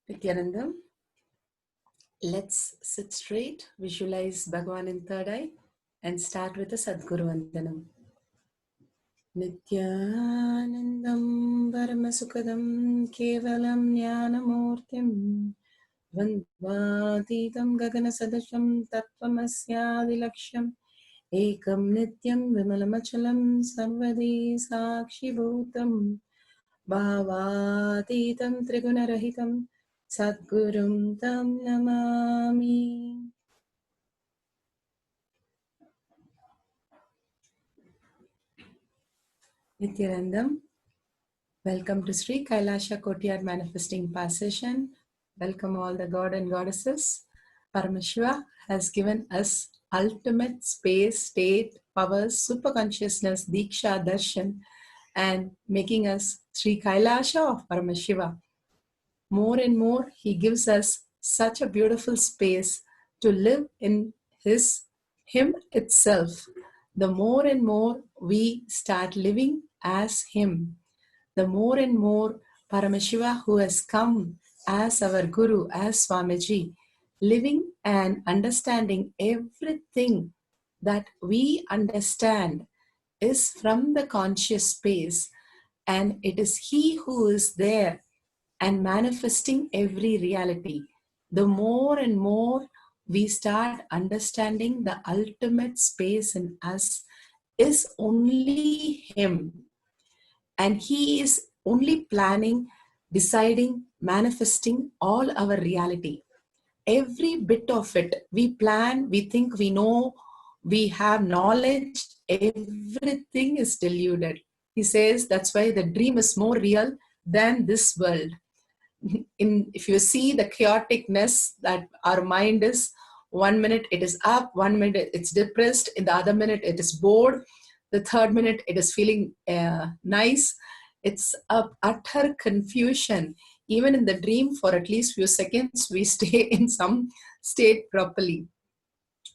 Nithyanandam. Let's sit straight, visualize Bhagwan in third eye, and start with a Sadguru Vandanam. Nithyanandam Paramasukadam Kevalam Jnanamurtim Vandvatitam Gaganasadasham Tattvamasyaadilaksham Ekam Nityam Vimalamachalam Sarvadi Sakshibhutam Bhavatitam Trigunarahitam Sadgurum Tam Namami. Nithyanandam, welcome to Sri KAILASA Courtyard Manifesting Power Session. Welcome all the God and Goddesses. Paramashiva has given us ultimate space, state, powers, super consciousness, Diksha, Darshan, and making us Sri KAILASA of Paramashiva. More and more, he gives us such a beautiful space to live in him itself. The more and more we start living as him, the more and more Paramashiva, who has come as our Guru, as Swamiji, living and understanding everything that we understand is from the conscious space, and it is he who is there and manifesting every reality. The more and more we start understanding the ultimate space in us is only him, and he is only planning, deciding, manifesting all our reality. Every bit of it, we plan, we think we know, we have knowledge, everything is deluded. He says that's why the dream is more real than this world. If you see the chaoticness that our mind is, 1 minute it is up, 1 minute it's depressed, in the other minute it is bored, the third minute it is feeling nice. It's a utter confusion. Even in the dream, for at least few seconds we stay in some state properly.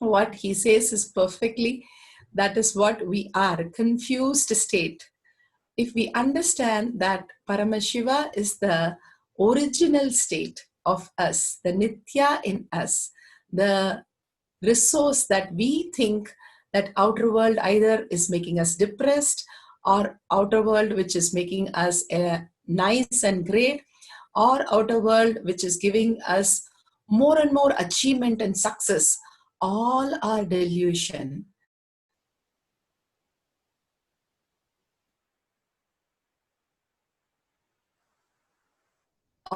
What he says is perfectly, that is what we are, confused state. If we understand that Paramashiva is the original state of us, the Nithya in us, the resource that we think that outer world either is making us depressed, or outer world which is making us nice and great, or outer world which is giving us more and more achievement and success, all are delusion.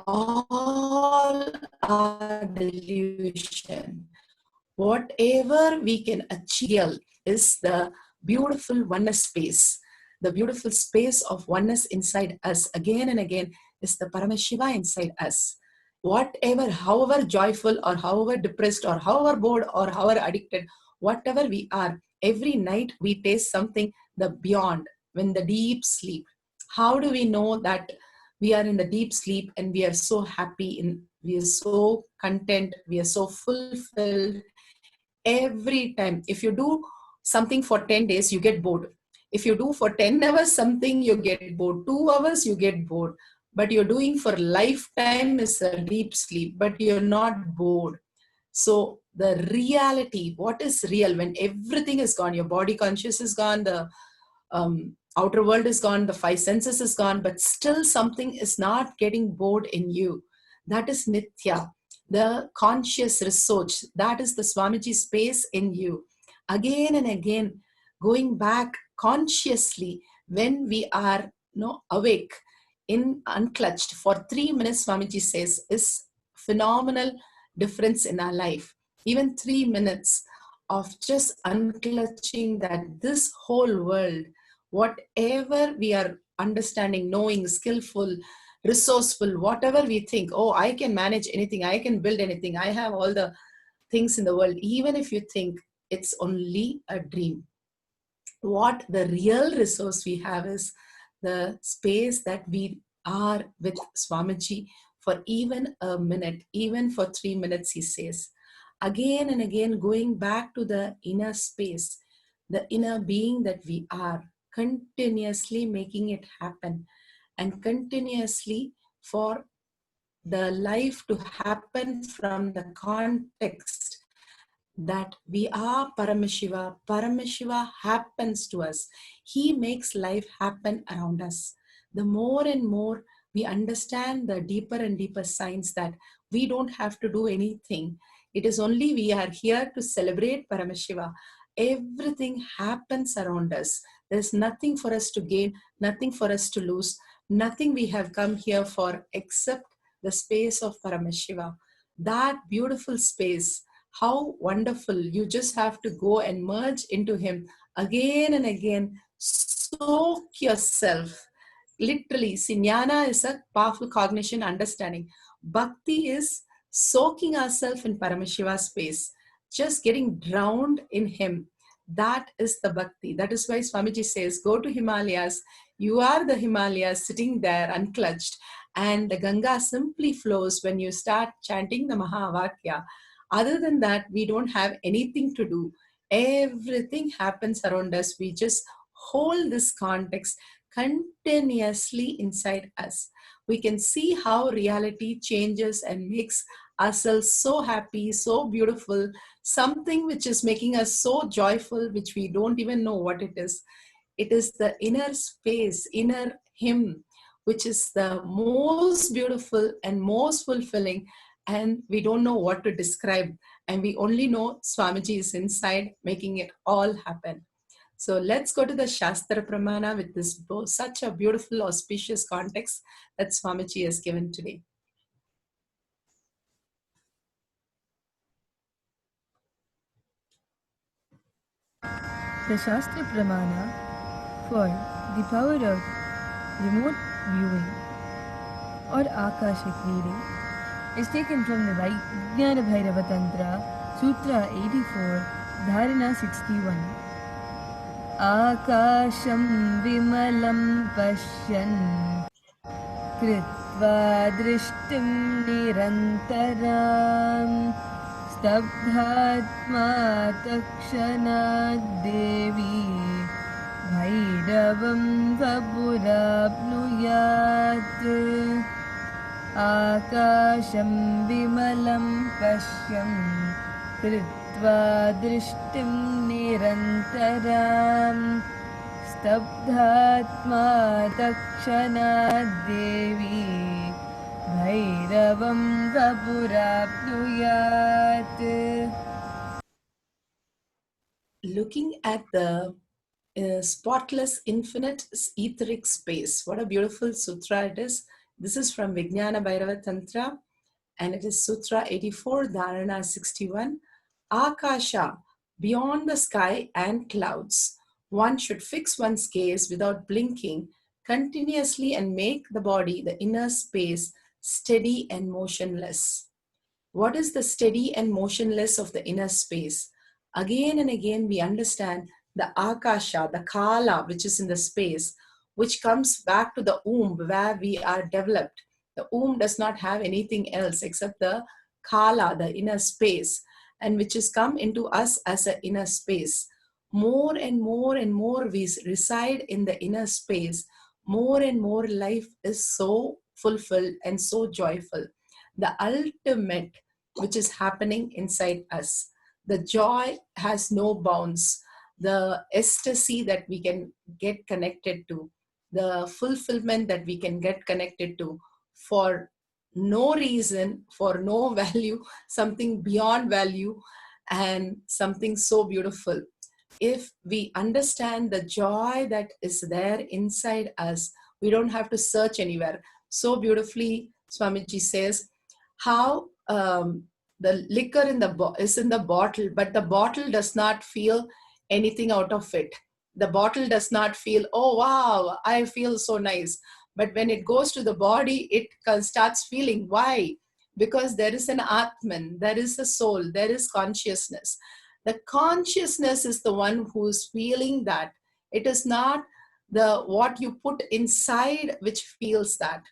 All are delusion. Whatever we can achieve is the beautiful oneness space. The beautiful space of oneness inside us again and again is the Paramashiva inside us. Whatever, however joyful or however depressed or however bored or however addicted, whatever we are, every night we taste something, the beyond, when the deep sleep. How do we know that we are in the deep sleep and we are so happy, we are so content, we are so fulfilled? Every time, if you do something for 10 days, you get bored. If you do for 10 hours something, you get bored. 2 hours, you get bored. But you're doing for lifetime is a deep sleep, but you're not bored. So the reality, what is real when everything is gone, your body conscious is gone, the outer world is gone, the 5 senses is gone, but still something is not getting bored in you. That is Nithya, the conscious resource. That is the Swamiji space in you. Again and again, going back consciously when we are awake, in unclutched for 3 minutes, Swamiji says, is phenomenal difference in our life. Even 3 minutes of just unclutching that this whole world, whatever we are understanding, knowing, skillful, resourceful, whatever we think, oh, I can manage anything, I can build anything, I have all the things in the world. Even if you think it's only a dream, what the real resource we have is the space that we are with Swamiji for even a minute, even for 3 minutes, he says. Again and again, going back to the inner space, the inner being that we are, continuously making it happen, and continuously for the life to happen from the context that we are Paramashiva. Paramashiva happens to us. He makes life happen around us. The more and more we understand, the deeper and deeper signs that we don't have to do anything. It is only we are here to celebrate Paramashiva. Everything happens around us. There's nothing for us to gain, nothing for us to lose, nothing we have come here for except the space of Paramashiva. That beautiful space, how wonderful. You just have to go and merge into him again and again. Soak yourself. Literally, Sinyana is a powerful cognition understanding. Bhakti is soaking ourselves in Paramashiva space, just getting drowned in him. That is the bhakti. That is why Swamiji says, go to Himalayas. You are the Himalayas sitting there unclutched, and the Ganga simply flows when you start chanting the Mahavakya. Other than that, we don't have anything to do. Everything happens around us. We just hold this context continuously inside us. We can see how reality changes and makes ourselves so happy, so beautiful, something which is making us so joyful, which we don't even know what it is. It is the inner space, inner him, which is the most beautiful and most fulfilling, and we don't know what to describe, and we only know Swamiji is inside making it all happen. So let's go to the Shastra Pramana with this such a beautiful auspicious context that Swamiji has given today. The Shastra Pramana for the power of remote viewing or Akashic reading is taken from the Vijnana Bhairava Tantra, Sutra 84, Dharana 61. Akasham vimalam pashyan kritva drishtim nirantaram स्तब्धात्मा तक्षणाद् देवी भैरवं वपुराप्नुयात् आकाशं विमलं पश्यं कृत्वा दृष्टिं निरन्तरां स्तब्धात्मा तक्षणाद् देवी भैरवं वपुराप्नुयात्. Looking at the spotless, infinite, etheric space. What a beautiful sutra it is. This is from Vijnana Bhairava Tantra, and it is Sutra 84, Dharana 61. Akasha, beyond the sky and clouds. One should fix one's gaze without blinking continuously and make the body, the inner space, steady and motionless. What is the steady and motionless of the inner space? Again and again, we understand the Akasha, the Kala, which is in the space, which comes back to the womb where we are developed. The womb does not have anything else except the Kala, the inner space, and which has come into us as an inner space. More and more and more we reside in the inner space, more and more life is so fulfilled and so joyful. The ultimate which is happening inside us. The joy has no bounds. The ecstasy that we can get connected to, the fulfillment that we can get connected to for no reason, for no value, something beyond value, and something so beautiful. If we understand the joy that is there inside us, we don't have to search anywhere. So beautifully, Swamiji says, how the liquor is in the bottle, but the bottle does not feel anything out of it. The bottle does not feel, oh wow, I feel so nice. But when it goes to the body, it starts feeling. Why? Because there is an Atman, there is a soul, there is consciousness. The consciousness is the one who's feeling that. It is not the what you put inside which feels that.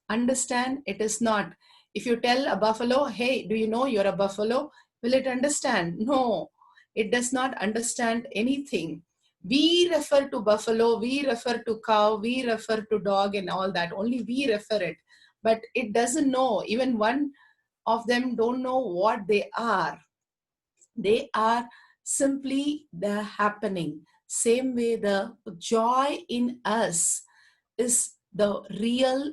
Understand? It is not. If you tell a buffalo, hey, do you know you're a buffalo? Will it understand? No, it does not understand anything. We refer to buffalo, we refer to cow, we refer to dog and all that. Only we refer it. but it doesn't know. Even one of them don't know what they are. They are simply the happening. Same way, the joy in us is the real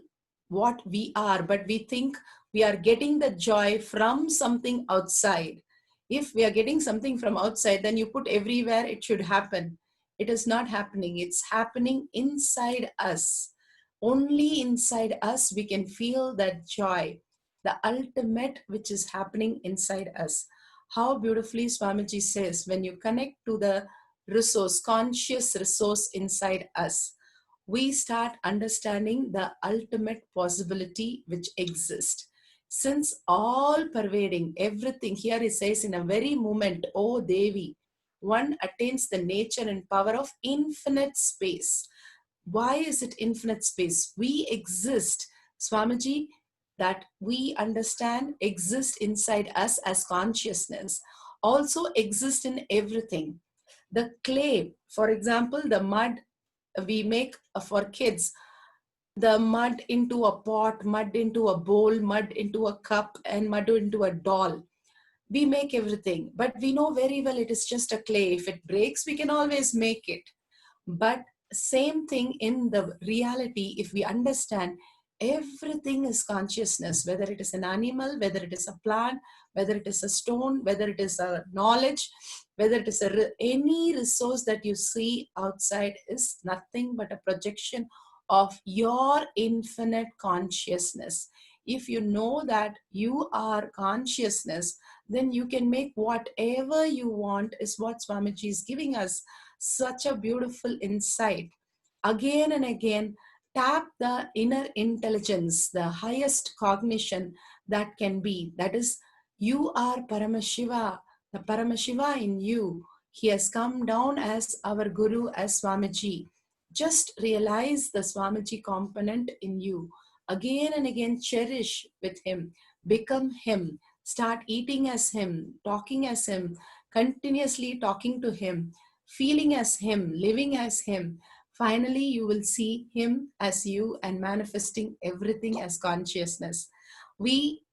what we are, but we think we are getting the joy from something outside. If we are getting something from outside, then you put everywhere it should happen. It is not happening. It's happening inside us. Only inside us we can feel that joy, the ultimate which is happening inside us. How beautifully Swamiji says, when you connect to the resource, conscious resource inside us, we start understanding the ultimate possibility which exists. Since all pervading everything, here he says, in a very moment, O Devi, one attains the nature and power of infinite space. Why is it infinite space? We exist, Swamiji, that we understand exist inside us as consciousness, also exist in everything. The clay, for example, the mud we make for kids, the mud into a pot, mud into a bowl, mud into a cup, and mud into a doll. We make everything, but we know very well it is just a clay. If it breaks, we can always make it. But same thing in the reality, if we understand everything is consciousness, whether it is an animal, whether it is a plant, whether it is a stone, whether it is a knowledge, whether it is any resource that you see outside, is nothing but a projection of your infinite consciousness. If you know that you are consciousness, then you can make whatever you want, is what Swamiji is giving us. Such a beautiful insight. Again and again, tap the inner intelligence, the highest cognition that can be. That is, you are Paramashiva, the Paramashiva in you. He has come down as our Guru, as Swamiji. Just realize the Swamiji component in you. Again and again, cherish with him, become him, start eating as him, talking as him, continuously talking to him, feeling as him, living as him. Finally, you will see him as you and manifesting everything as consciousness. We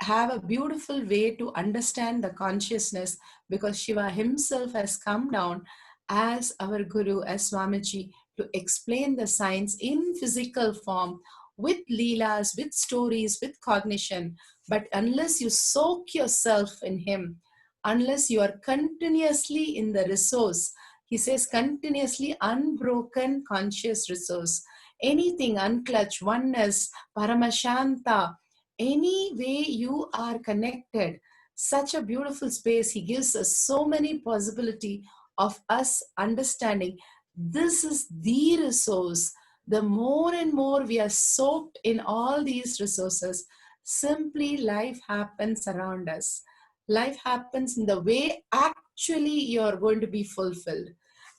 have a beautiful way to understand the consciousness because Shiva himself has come down as our Guru, as Swamiji, to explain the science in physical form with leelas, with stories, with cognition. But unless you soak yourself in him, unless you are continuously in the resource, he says continuously unbroken conscious resource, anything unclutch, oneness, paramashanta, any way you are connected, such a beautiful space. He gives us so many possibility of us understanding this is the resource. The more and more we are soaked in all these resources, simply life happens around us. Life happens in the way actually you're going to be fulfilled.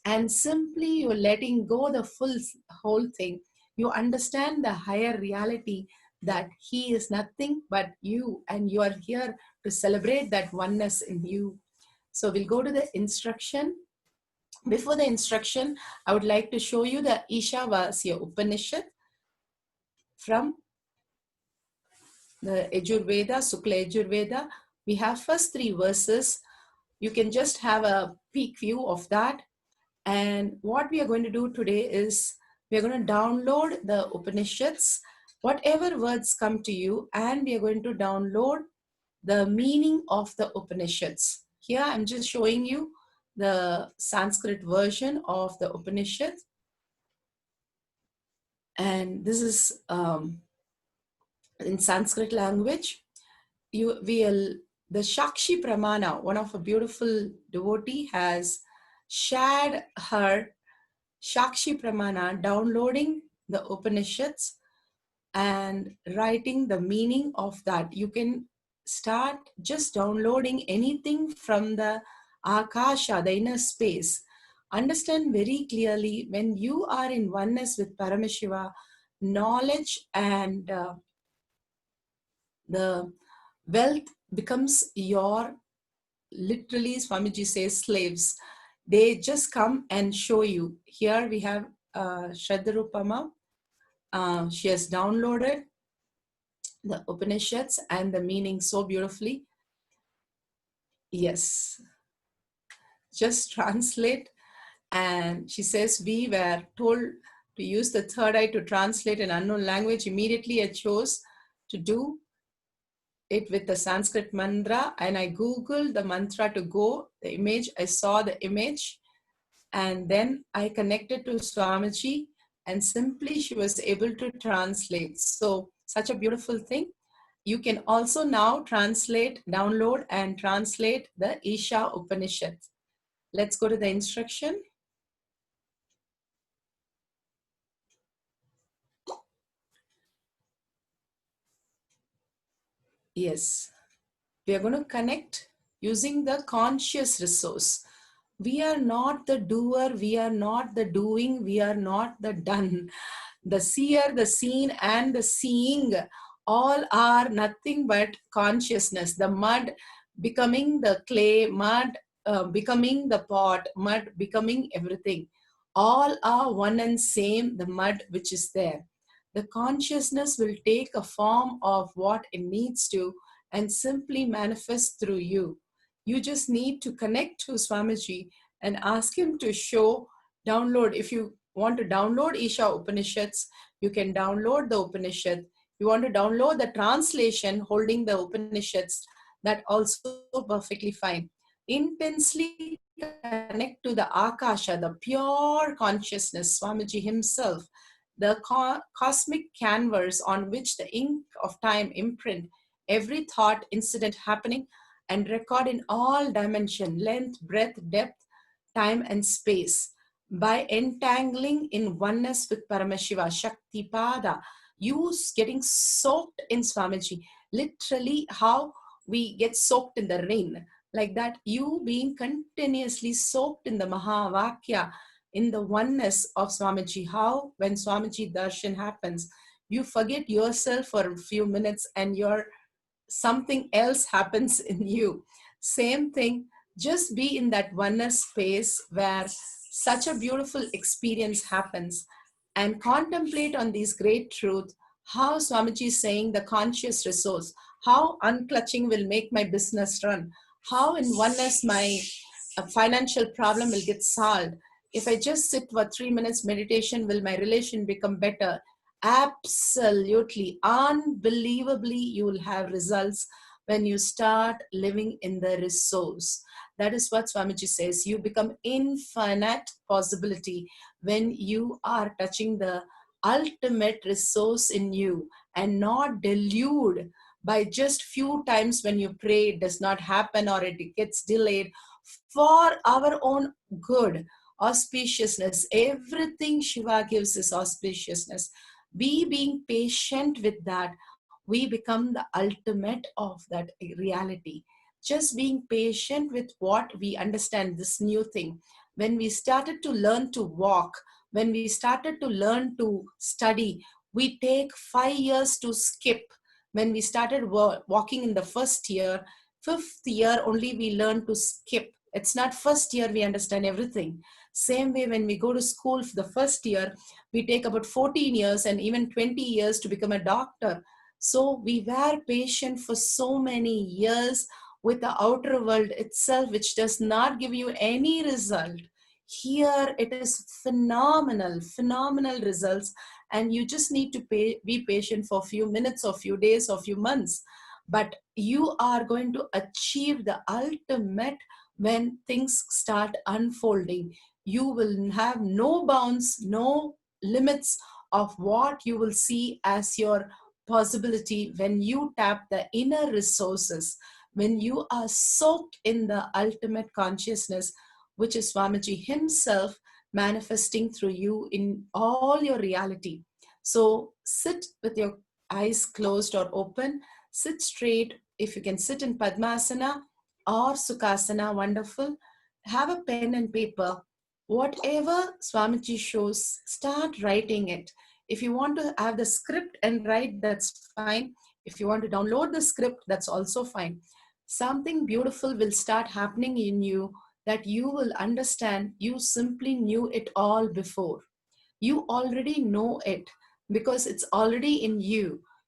And simply you're letting go the whole thing. You understand the higher reality that he is nothing but you, and you are here to celebrate that oneness in you. So we'll go to the instruction. Before the instruction, I would like to show you the Ishavasya Upanishad from the Yajurveda, Sukla Yajurveda. We have first 3 verses. You can just have a peek view of that. And what we are going to do today is we are going to download the Upanishads, whatever words come to you, and we are going to download the meaning of the Upanishads. Here I'm just showing you the Sanskrit version of the Upanishad. And this is in Sanskrit language. The Shakshi Pramana, one of a beautiful devotee, has shared her Shakshi Pramana, downloading the Upanishads and writing the meaning of that. You can start just downloading anything from the Akasha, the inner space. Understand very clearly, when you are in oneness with Paramashiva, knowledge and the wealth becomes your, literally Swamiji says, slaves. They just come and show you. Here we have Shraddharupama. She has downloaded the Upanishads and the meaning so beautifully. Yes, just translate. And she says, we were told to use the third eye to translate an unknown language. Immediately I chose to do it with the Sanskrit mantra, and I Googled the mantra to go, the image, I saw the image, and then I connected to Swamiji, and simply she was able to translate. So such a beautiful thing. You can also now translate, download and translate the Isha Upanishad. Let's go to the instruction. Yes, we are going to connect using the conscious resource. We are not the doer, we are not the doing, we are not the done. The seer, the seen, and the seeing all are nothing but consciousness. The mud becoming the clay, mud becoming the pot, mud becoming everything. All are one and same, the mud which is there. The consciousness will take a form of what it needs to and simply manifest through you. You just need to connect to Swamiji and ask him to show, download. If you want to download Isha Upanishads, you can download the Upanishad. You want to download the translation holding the Upanishads, that also perfectly fine. Intensely connect to the Akasha, the pure consciousness, Swamiji himself, the cosmic canvas on which the ink of time imprint every thought, incident happening and record in all dimension, length, breadth, depth, time and space. By entangling in oneness with Paramashiva, Shakti Pada, you getting soaked in Swamiji. Literally how we get soaked in the rain. Like that, you being continuously soaked in the Mahavakya, in the oneness of Swamiji. How when Swamiji darshan happens, you forget yourself for a few minutes and you're something else happens in you. Same thing, just be in that oneness space where such a beautiful experience happens and contemplate on these great truth. How Swamiji is saying the conscious resource, how unclutching will make my business run, how in oneness my financial problem will get solved. If I just sit for 3 minutes meditation, will my relation become better? Absolutely, unbelievably, you will have results when you start living in the resource. That is what Swamiji says. You become infinite possibility when you are touching the ultimate resource in you and not deluded by just few times when you pray, it does not happen or it gets delayed. For our own good, auspiciousness, everything Shiva gives is auspiciousness. We being patient with that, we become the ultimate of that reality. Just being patient with what we understand, this new thing. When we started to learn to walk, when we started to learn to study, we take 5 years to skip. When we started walking in the first year, fifth year only we learn to skip. It's not first year we understand everything. Same way when we go to school for the first year, we take about 14 years and even 20 years to become a doctor. So we were patient for so many years with the outer world itself, which does not give you any result. Here it is phenomenal, phenomenal results. And you just need to be patient for a few minutes or few days or few months. But you are going to achieve the ultimate when things start unfolding. You will have no bounds, no limits of what you will see as your possibility when you tap the inner resources, when you are soaked in the ultimate consciousness, which is Swamiji himself manifesting through you in all your reality. So sit with your eyes closed or open, sit straight. If you can sit in Padmasana or Sukhasana, wonderful. Have a pen and paper. Whatever Swamiji shows, start writing it. If you want to have the script and write, that's fine. If you want to download the script, that's also fine. Something beautiful will start happening in you that you will understand you simply knew it all before. You already know it because it's already in you.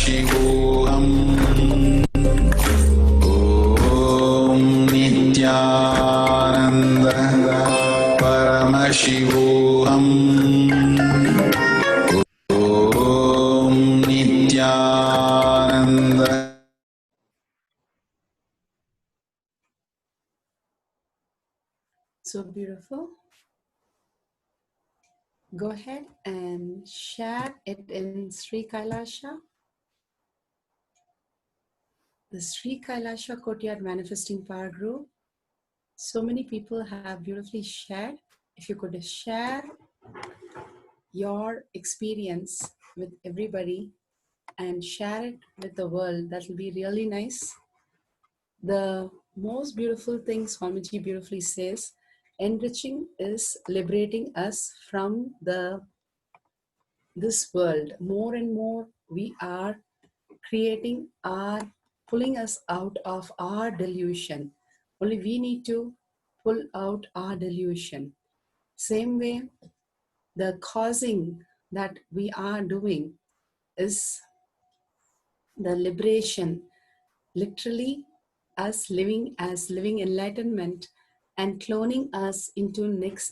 Paramashivam. Om Nithyananda Paramashivam. Om Nithyananda. So beautiful. Go ahead and share it in Sri Kailasha. The Sri Kailasha Courtyard Manifesting Power Group. So many people have beautifully shared. If you could share your experience with everybody and share it with the world, that will be really nice. The most beautiful thing Swamiji beautifully says, enriching is liberating us from this world. More and more we are pulling us out of our delusion. Only we need to pull out our delusion. Same way, the causing that we are doing is the liberation, literally us living as living enlightenment and cloning us into next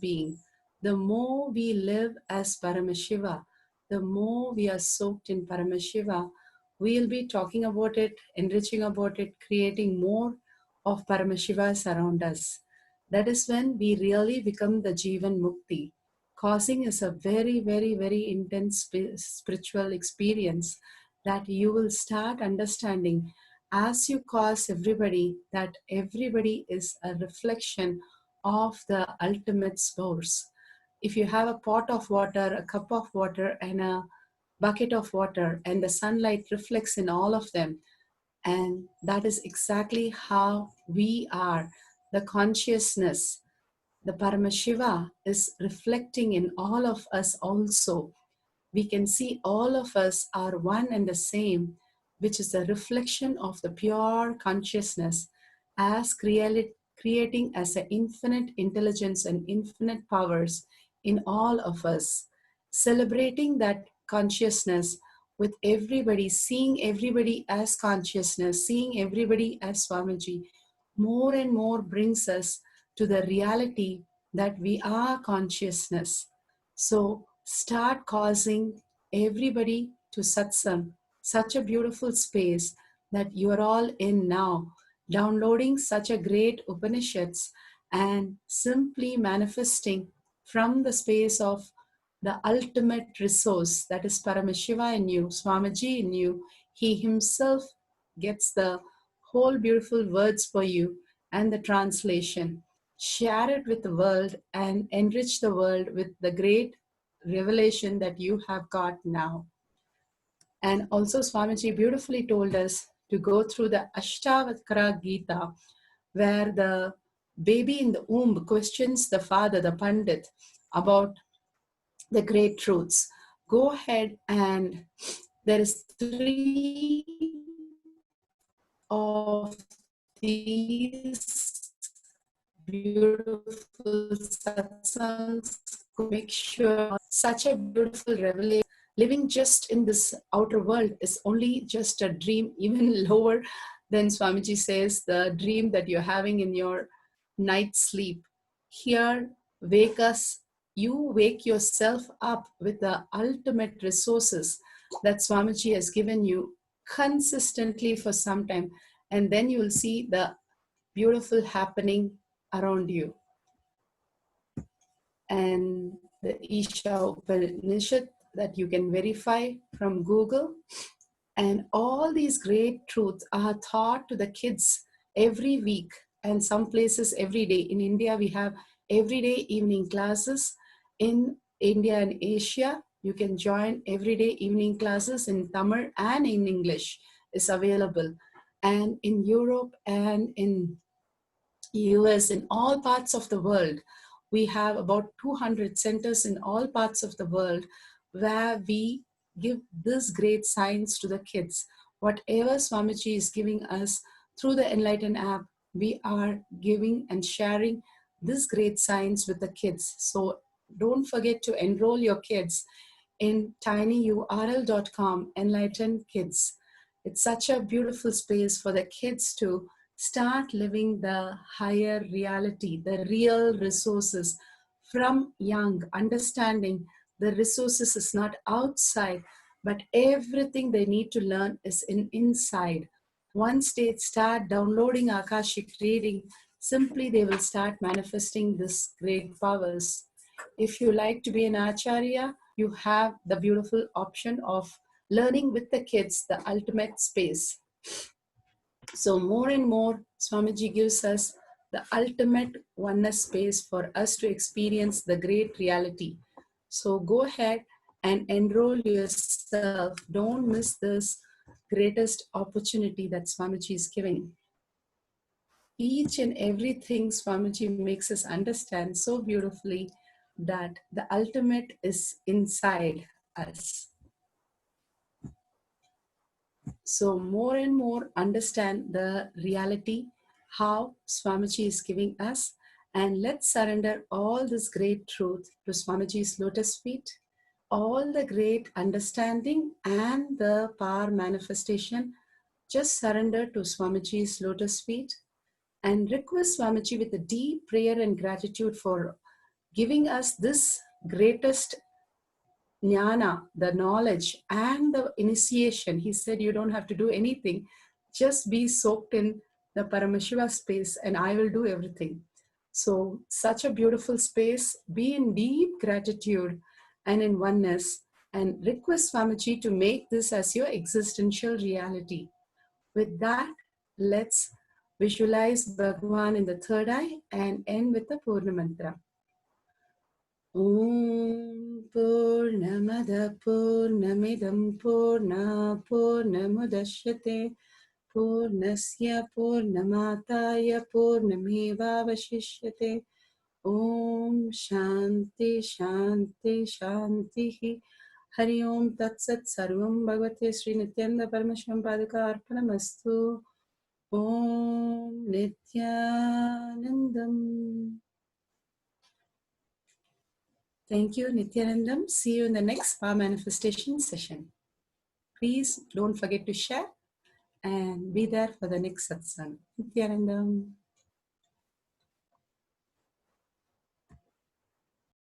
being. The more we live as Paramashiva, the more we are soaked in Paramashiva, we'll be talking about it, enriching about it, creating more of Paramashivas around us. That is when we really become the Jivan Mukti. Causing is a very, very, very intense spiritual experience that you will start understanding as you cause everybody that everybody is a reflection of the ultimate source. If you have a pot of water, a cup of water, and a bucket of water, and the sunlight reflects in all of them, and that is exactly how we are. The consciousness, the Paramashiva, is reflecting in all of us also. We can see all of us are one and the same, which is a reflection of the pure consciousness as creating as an infinite intelligence and infinite powers in all of us. Celebrating that consciousness with everybody, seeing everybody as consciousness, seeing everybody as Swamiji, more and more brings us to the reality that we are consciousness. So start causing everybody to Satsang, such a beautiful space that you are all in now, downloading such a great Upanishads and simply manifesting from the space of the ultimate resource, that is Paramashiva in you, Swamiji in you. He himself gets the whole beautiful words for you and the translation. Share it with the world and enrich the world with the great revelation that you have got now. And also Swamiji beautifully told us to go through the Ashtavakra Gita, where the baby in the womb questions the father, the Pandit, about the great truths. Go ahead, and there is 3 of these beautiful satsangs. Make sure such a beautiful revelation. Living just in this outer world is only just a dream, even lower than Swamiji says, the dream that you're having in your night sleep. Here, you wake yourself up with the ultimate resources that Swamiji has given you consistently for some time, and then you will see the beautiful happening around you. And the Isha Upanishad that you can verify from Google. And all these great truths are taught to the kids every week, and some places every day. In India, we have everyday evening classes. In India and Asia, you can join everyday evening classes in Tamil and in English is available. And in Europe and in US, in all parts of the world, we have about 200 centers in all parts of the world where we give this great science to the kids. Whatever Swamiji is giving us through the Enlighten app, we are giving and sharing this great science with the kids. So don't forget to enroll your kids in tinyurl.com, Enlighten Kids. It's such a beautiful space for the kids to start living the higher reality, the real resources from young, understanding the resources is not outside, but everything they need to learn is inside. Once they start downloading Akashic reading, simply they will start manifesting these great powers. If you like to be an Acharya, you have the beautiful option of learning with the kids, the ultimate space. So more and more, Swamiji gives us the ultimate oneness space for us to experience the great reality. So go ahead and enroll yourself. Don't miss this greatest opportunity that Swamiji is giving. Each and everything Swamiji makes us understand so beautifully that the ultimate is inside us. So more and more understand the reality, how Swamiji is giving us, and let's surrender all this great truth to Swamiji's lotus feet, all the great understanding and the power manifestation. Just surrender to Swamiji's lotus feet and request Swamiji with a deep prayer and gratitude for giving us this greatest jnana, the knowledge and the initiation. He said, you don't have to do anything. Just be soaked in the Paramashiva space and I will do everything. So such a beautiful space. Be in deep gratitude and in oneness and request Swamiji to make this as your existential reality. With that, let's visualize Bhagwan in the third eye and end with the Purna Mantra. Om Purnamada Purnamidam Purna Purnamudashyate Purnasya Purnamataya Purnamevavashishyate. Om Shanti Shanti Shanti. Hari Om Tat Sat Sarvam Bhagavate Sri Nithyananda Paramashivam Padaka Arpanamastu. Om Nithyanandam. Thank you, Nithyanandam. See you in the next Power Manifestation session. Please don't forget to share and be there for the next Satsang. Nithyanandam.